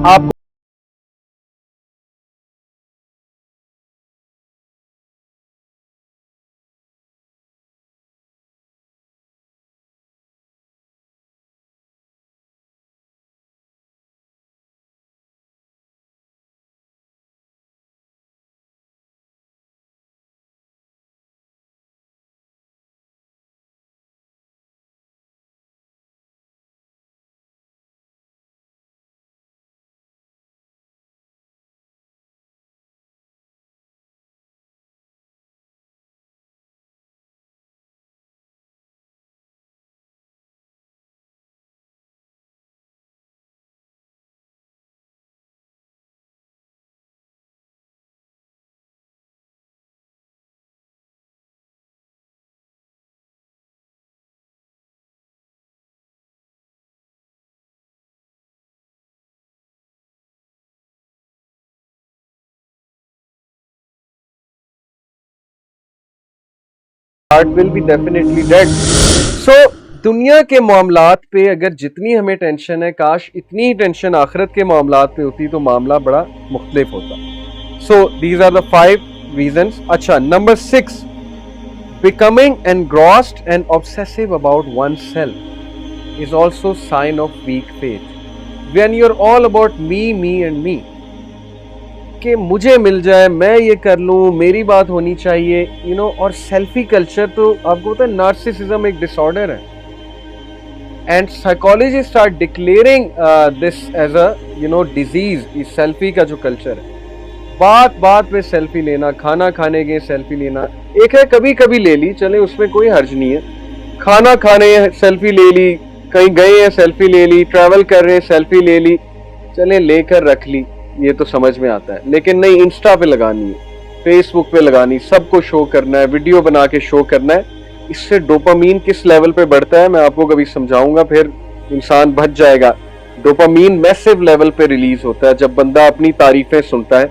आप heart will be definitely dead. So दुनिया के मामलात पे अगर जितनी हमें टेंशन है, काश इतनी ही टेंशन आखिरत के मामलात पे होती तो मामला बड़ा मुख्तलिफ होता। So these are the 5 reasons. अच्छा, number 6, becoming engrossed and obsessive about oneself is also sign of weak faith. When you're all about me and me, कि मुझे मिल जाए, मैं ये कर लूँ, मेरी बात होनी चाहिए, यू नो। और सेल्फी कल्चर तो आपको पता है नार्सिसिज्म एक डिसऑर्डर है, and psychology start declaring this as a you know disease. इस सेल्फी का जो कल्चर है, बात बात पे सेल्फी लेना, खाना खाने के सेल्फी लेना, एक है कभी कभी ले ली, चले उसमें कोई हर्ज नहीं है। खाना खाने सेल्फी ले ली, कहीं गए हैं सेल्फी ले ली, ट्रैवल कर रहे हैं सेल्फी ले ली, चले लेकर रख ली, ये तो समझ में आता है। लेकिन नहीं, इंस्टा पे लगानी है, फेसबुक पे लगानी, सबको शो करना है, वीडियो बना के शो करना है। इससे डोपामीन किस लेवल पे बढ़ता है मैं आपको कभी समझाऊंगा, फिर इंसान बच जाएगा। डोपामीन मैसिव लेवल पे रिलीज होता है जब बंदा अपनी तारीफें सुनता है,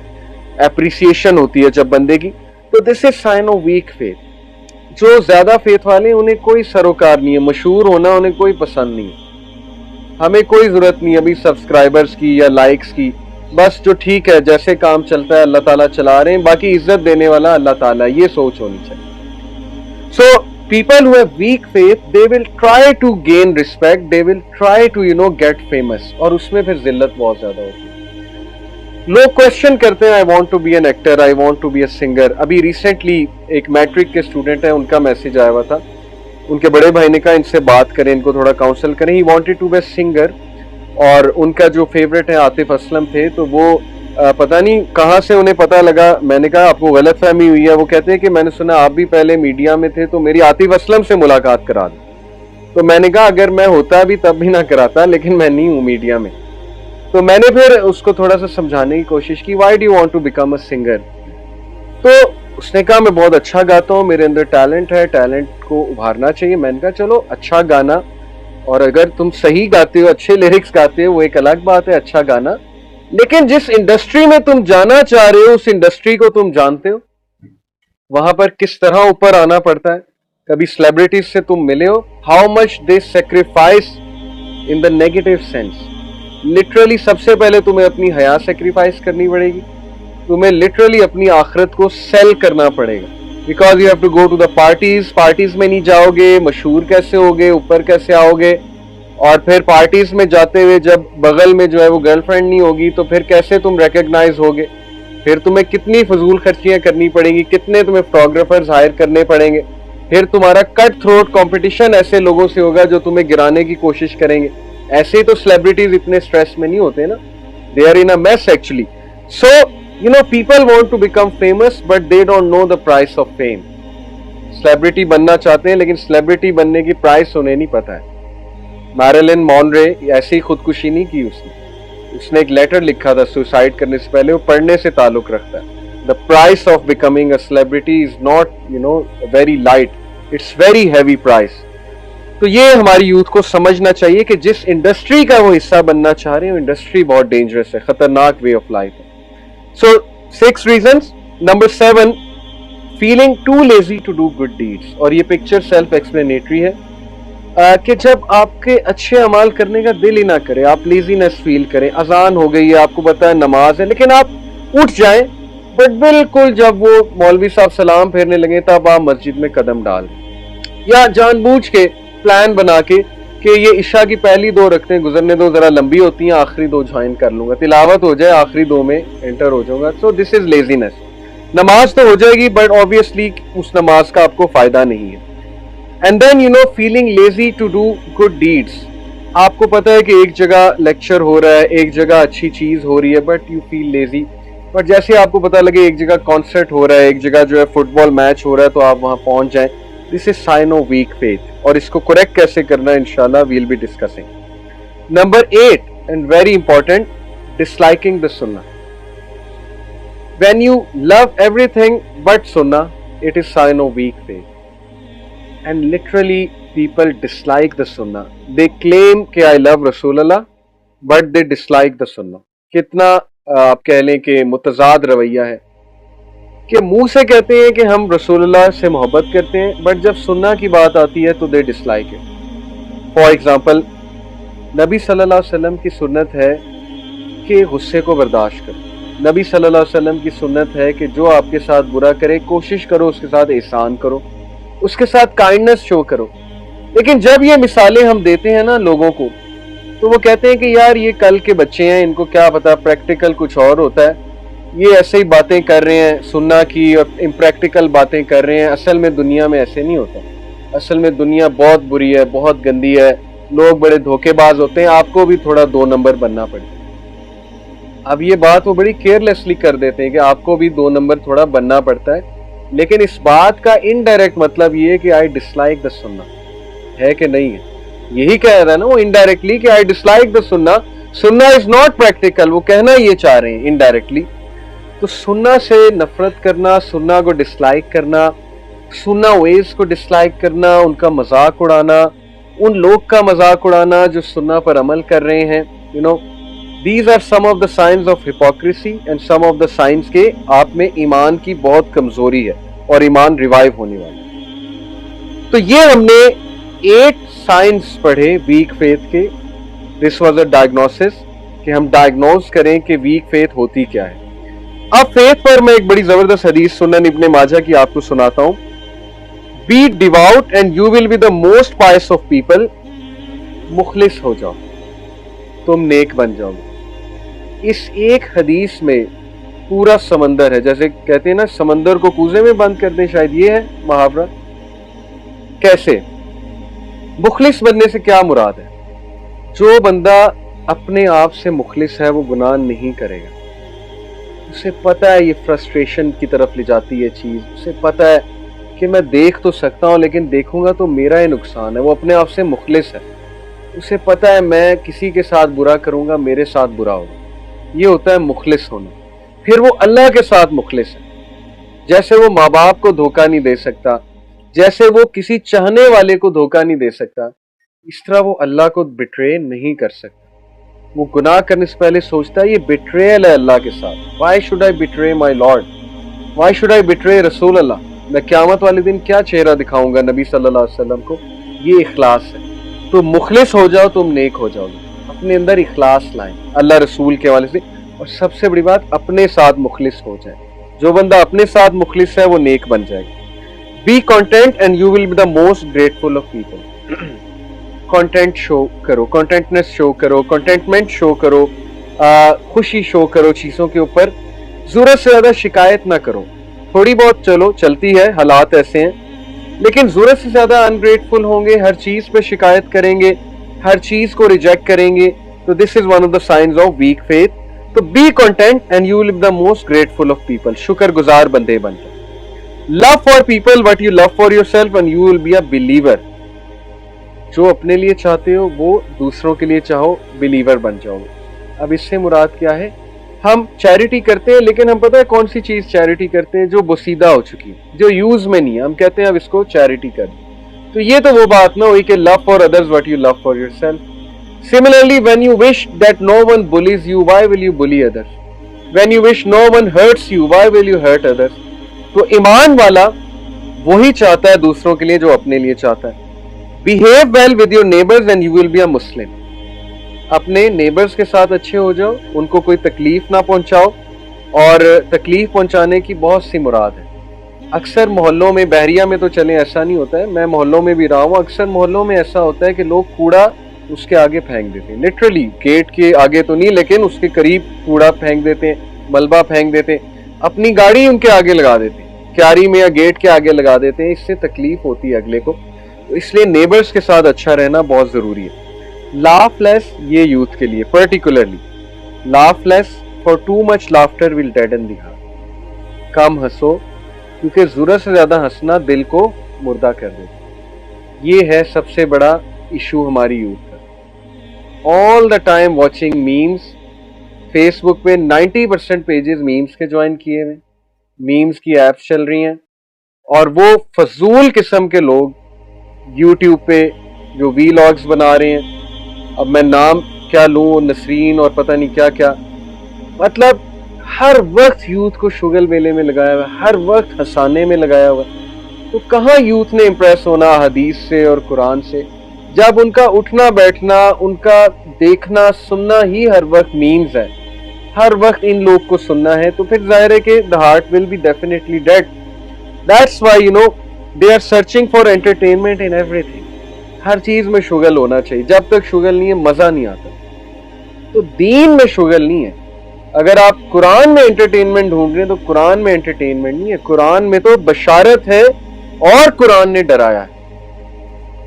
एप्रिसिएशन होती है जब बंदे की। तो this is sign of weak faith. जो ज्यादा फेथ वाले उन्हें कोई सरोकार नहीं है, मशहूर होना उन्हें कोई पसंद नहीं है। हमें कोई जरूरत नहीं है अभी सब्सक्राइबर्स की या लाइक्स की, बस जो ठीक है जैसे काम चलता है अल्लाह ताला चला रहे हैं, बाकी इज्जत देने वाला अल्लाह ताला, ये सोच होनी चाहिए। So people who have weak faith they will try to gain respect, they will try to you know get famous, और उसमें फिर जिल्लत बहुत ज्यादा होती है। लोग क्वेश्चन करते हैं, I want to be an actor, I want to be a singer. अभी रिसेंटली एक मैट्रिक के स्टूडेंट है, उनका मैसेज आया हुआ था, उनके बड़े भाई ने कहा इनसे बात करें, इनको थोड़ा काउंसल करें। He wanted to be a singer, और उनका जो फेवरेट है आतिफ असलम थे, तो वो पता नहीं कहाँ से उन्हें पता लगा। मैंने कहा आपको गलतफहमी हुई है। वो कहते हैं कि मैंने सुना आप भी पहले मीडिया में थे, तो मेरी आतिफ असलम से मुलाकात करा दो। तो मैंने कहा अगर मैं होता भी तब भी ना कराता, लेकिन मैं नहीं हूँ मीडिया में। तो मैंने फिर उसको थोड़ा सा समझाने की कोशिश की, why do you want to become a singer. तो उसने कहा मैं बहुत अच्छा गाता हूँ, मेरे अंदर टैलेंट है, टैलेंट को उभारना चाहिए। मैंने कहा चलो अच्छा गाना, और अगर तुम सही गाते हो, अच्छे लिरिक्स गाते हो, वो एक अलग बात है, अच्छा गाना, लेकिन जिस इंडस्ट्री में तुम जाना चाह रहे हो उस इंडस्ट्री को तुम जानते हो, वहां पर किस तरह ऊपर आना पड़ता है। कभी सेलिब्रिटीज से तुम मिले हो, how much they sacrifice in the negative sense. Literally सबसे पहले तुम्हें अपनी हया सेक्रीफाइस करनी पड़ेगी, तुम्हें लिटरली अपनी आखिरत को सेल करना पड़ेगा, because you have to go to the parties. Parties में नहीं जाओगे, मशहूर कैसे होगे, ऊपर कैसे आओगे, और फिर पार्टीज में जाते हुए जब बगल में जो है वो गर्लफ्रेंड नहीं होगी, तो फिर कैसे तुम रिकॉग्नाइज होगे। फिर तुम्हें कितनी फजूल खर्चियां करनी पड़ेंगी, कितने तुम्हें फोटोग्राफर्स हायर करने पड़ेंगे, फिर तुम्हारा कट थ्रोट कंपटीशन ऐसे लोगों से होगा जो तुम्हें गिराने की कोशिश करेंगे। ऐसे ही तो सेलिब्रिटीज इतने स्ट्रेस में नहीं होते ना, they are in a mess actually. So you know, people want to become famous but they don't know the price of fame. Celebrity बनना चाहते हैं लेकिन सेलिब्रिटी बनने की प्राइस उन्हें नहीं पता है। मैरिलिन मॉनरे ऐसी ही खुदकुशी नहीं की उसने एक लेटर लिखा था सुसाइड करने से पहले, वो पढ़ने से ताल्लुक रखता है। The price of becoming a celebrity is not you know very light, it's very heavy price. तो ये हमारी यूथ को समझना चाहिए कि जिस इंडस्ट्री का वो हिस्सा बनना चाह रहे हैं, वो इंडस्ट्री बहुत डेंजरस है, खतरनाक वे ऑफ लाइफ है। So 6 reasons. Number 7, feeling too lazy to do good deeds. और ये पिक्चर सेल्फ एक्सप्लेनेटरी है। कि जब आपके अच्छे अमाल करने का दिल ही ना करे, आप लेजीनेस फील करें, अजान हो गई है, आपको पता है नमाज है, लेकिन आप उठ जाएं, बट बिल्कुल जब वो मौलवी साहब सलाम फेरने लगे तब आप मस्जिद में कदम डाल, या जानबूझ के प्लान बना के कि ये इशा की पहली 2 रखते गुजरने दो, जरा लंबी होती हैं, आखिरी 2 ज्वाइन कर लूंगा, तिलावत हो जाए, आखिरी 2 में एंटर हो जाऊंगा। So this is laziness. नमाज तो हो जाएगी बट ऑब्वियसली उस नमाज का आपको फायदा नहीं है। And then you know feeling lazy to do good deeds. आपको पता है कि एक जगह लेक्चर हो रहा है, एक जगह अच्छी चीज हो रही है, but you feel lazy. But जैसे आपको पता लगे एक जगह कॉन्सर्ट हो रहा है, एक जगह जो है फुटबॉल मैच हो रहा है, तो आप वहां पहुंच जाएं। This is sign of weak faith, और इसको करेक्ट कैसे करना है इंशाल्लाह we'll be discussing. Number 8 and very important, disliking the Sunnah. When you love everything but Sunnah, it is sign of weak faith. And literally people dislike the sunnah. They claim कि I love Rasulullah but they dislike the sunnah. कितना आप कह लें कि मुतजाद रवैया है कि मुंह से कहते हैं कि हम रसूलुल्लाह से मोहब्बत करते हैं, बट जब सुन्ना की बात आती है तो दे डिसलाइक इट। फॉर एग्जाम्पल, नबी सल्लल्लाहु अलैहि वसल्लम की सुन्नत है कि गुस्से को बर्दाश्त करो। नबी सल्लल्लाहु अलैहि वसल्लम की सुन्नत है कि जो आपके साथ बुरा करे कोशिश करो उसके साथ एहसान करो, उसके साथ काइंडनेस शो करो। लेकिन जब ये मिसालें हम देते हैं ना लोगों को, तो वो कहते हैं कि यार ये कल के बच्चे हैं, इनको क्या पता, प्रैक्टिकल कुछ और होता है, ये ऐसे ही बातें कर रहे हैं सुन्ना की और इम्प्रैक्टिकल बातें कर रहे हैं। असल में दुनिया में ऐसे नहीं होता। असल में दुनिया बहुत बुरी है, बहुत गंदी है, लोग बड़े धोखेबाज होते हैं, आपको भी थोड़ा 2 नंबर बनना पड़ेगा। अब ये बात वो बड़ी केयरलेसली कर देते हैं कि आपको भी 2 नंबर थोड़ा बनना पड़ता है, लेकिन इस बात का इनडायरेक्ट मतलब ये है कि आई डिसलाइक द सुन्ना, है कि नहीं है? यही कह रहा है ना वो इनडायरेक्टली कि आई डिसलाइक द सुन्ना, सुन्ना इज नॉट प्रैक्टिकल, वो कहना ये चाह रहे हैं इनडायरेक्टली। तो सुन्ना से नफरत करना, सुन्ना को डिसलाइक करना, सुन्ना वेज को डिसलाइक करना, उनका मजाक उड़ाना, उन लोग का मजाक उड़ाना जो सुन्ना पर अमल कर रहे हैं, you no, These are some of the signs of hypocrisy and some of the signs के आप में ईमान की बहुत कमजोरी है और ईमान रिवाइव होने वाला। तो ये हमने 8 साइंस पढ़े वीक फेथ के। दिस वाज अ डायग्नोसिस कि हम डायग्नोज करें कि वीक फेथ होती क्या है। अब फेथ पर मैं एक बड़ी जबरदस्त हदीस सुनन इब्ने माजा की आपको सुनाता हूं। Be devout and you will be the most pious of people. मुखलिस हो जाओ, तुम नेक बन जाओगे। इस एक हदीस में पूरा समंदर है। जैसे कहते हैं ना समंदर को कूजे में बंद कर दें, शायद ये है मुहावरा। कैसे? मुखलिस बनने से क्या मुराद है? जो बंदा अपने आप से मुखलिस है वो गुनाह नहीं करेगा। उसे पता है ये फ्रस्ट्रेशन की तरफ ले जाती है चीज, उसे पता है कि मैं देख तो सकता हूं लेकिन देखूंगा तो मेरा ही नुकसान है। वो अपने आप से मुखलिस है। उसे पता है मैं किसी के साथ बुरा करूंगा मेरे साथ बुरा होगा। ये होता है मुखलिस होना। फिर वो अल्लाह के साथ मुखलिस है। जैसे वो माँ बाप को धोखा नहीं दे सकता, जैसे वो किसी चाहने वाले को धोखा नहीं दे सकता, इस तरह वो अल्लाह को बिट्रे नहीं कर सकता। वो गुनाह करने से पहले सोचता है ये बिट्रेयल है अल्लाह के साथ। Why should I betray my lord, why should I betray रसूल अल्लाह। मैं क़यामत वाले दिन क्या चेहरा दिखाऊंगा नबी सल्लल्लाहु अलैहि वसल्लम को। ये इखलास है। तो मुखलिस हो जाओ, तुम नेक हो जाओगे। अपने अंदर इखलास लाएं अल्लाह रसूल के हवाले से। और सबसे बड़ी बात, अपने साथ मुखलिस हो जाए। जो बंदा अपने साथ मुखलिस है वो नेक बन जाएगा। B content and you will be the most grateful of people. Content show करो, कंटेंटनेस शो करो, कंटेंटमेंट शो करो, खुशी शो करो चीजों के ऊपर। जरूरत से ज्यादा शिकायत ना करो। थोड़ी बहुत चलो चलती है, हालात ऐसे हैं, लेकिन जरूरत से ज्यादा अनग्रेटफुल होंगे, हर चीज पे शिकायत करेंगे, हर चीज को रिजेक्ट करेंगे, तो this is one of the signs of weak faith. तो be content and you will be the most grateful of people. शुक्रगुजार बंदे बन जाओ। Love for people what you love for yourself and you will be a believer. जो अपने लिए चाहते हो वो दूसरों के लिए चाहो, बिलीवर बन जाओगे। अब इससे मुराद क्या है? हम चैरिटी करते हैं, लेकिन हम पता है कौन सी चीज चैरिटी करते हैं? जो बोसीदा हो चुकी है, जो यूज में नहीं है, हम कहते हैं अब इसको चैरिटी कर। तो ये तो वो बात ना हुई कि love for others what you love for yourself. Similarly, when you wish that no one bullies you, why will you bully others? When you wish no one hurts you, why will you hurt others? तो ईमान वाला वही चाहता है दूसरों के लिए जो अपने लिए चाहता है। Behave well with your neighbours and you will be a Muslim. अपने नेबर्स के साथ अच्छे हो जाओ, उनको कोई तकलीफ ना पहुंचाओ, और तकलीफ पहुंचाने की बहुत सी मुराद है। अक्सर मोहल्लों में, बहरिया में तो चले ऐसा नहीं होता है, मैं मोहल्लों में भी रहा हूँ, अक्सर मोहल्लों में ऐसा होता है कि लोग कूड़ा उसके आगे फेंक देते हैं, लिटरली गेट के आगे तो नहीं लेकिन उसके करीब कूड़ा फेंक देते हैं, मलबा फेंक देते हैं, अपनी गाड़ी उनके आगे लगा देते हैं, क्यारी में या गेट के आगे लगा देते हैं। इससे तकलीफ होती है अगले को, तो इसलिए नेबर्स के साथ अच्छा रहना बहुत जरूरी है। लाफ लेस, ये यूथ के लिए particularly, laugh less, for too much laughter will deaden the heart. कम हंसो, क्योंकि जरूरत से ज्यादा हंसना दिल को मुर्दा कर देता। ये है सबसे बड़ा इशू हमारी यूथ का। All the time watching memes, Facebook पे 90% पेजेस मीम्स के ज्वाइन किए हुए, मीम्स की ऐप्स चल रही हैं, और वो फजूल किस्म के लोग यूट्यूब पे जो वीलॉग्स बना रहे हैं, अब मैं नाम क्या लूं, नसरीन और पता नहीं क्या क्या, मतलब हर वक्त यूथ को शुगल मेले में लगाया हुआ, हर वक्त हंसाने में लगाया हुआ। तो कहाँ यूथ ने इम्प्रेस होना हदीस से और कुरान से, जब उनका उठना बैठना, उनका देखना सुनना ही हर वक्त मीम्स है, हर वक्त इन लोग को सुनना है, तो फिर जाहिर है कि the heart will be definitely dead. That's why you know they are searching for entertainment in everything. हर चीज में शुगल होना चाहिए, जब तक शुगल नहीं है मजा नहीं आता। तो दीन में शुगल नहीं है। अगर आप कुरान में एंटरटेनमेंट ढूंढ रहे हैं तो कुरान में एंटरटेनमेंट नहीं है, कुरान में तो बशारत है और कुरान ने डराया है।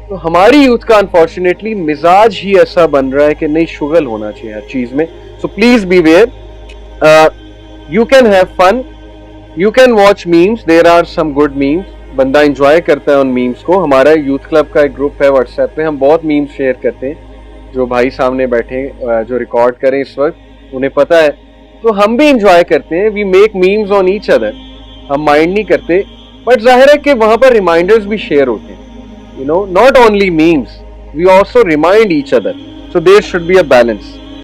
तो हमारी यूथ का अनफॉर्चुनेटली मिजाज ही ऐसा बन रहा है कि नहीं, शुगल होना चाहिए हर चीज में। So please beware, you can have fun, you can watch memes, there are some good memes, बंदा एंजॉय करता है उन मीम्स को। हमारा यूथ क्लब का एक ग्रुप है व्हाट्सएप पे, हम बहुत मीम्स शेयर करते हैं। जो भाई सामने बैठे जो रिकॉर्ड करें इस वक्त, उन्हें पता है, तो हम भी इंजॉय करते हैं। We make memes on each other, हम माइंड नहीं करते, बट जाहिर है कि वहां पर रिमाइंडर्स भी शेयर होते हैं, you know, not only memes, we also remind each other, so there should be a balance.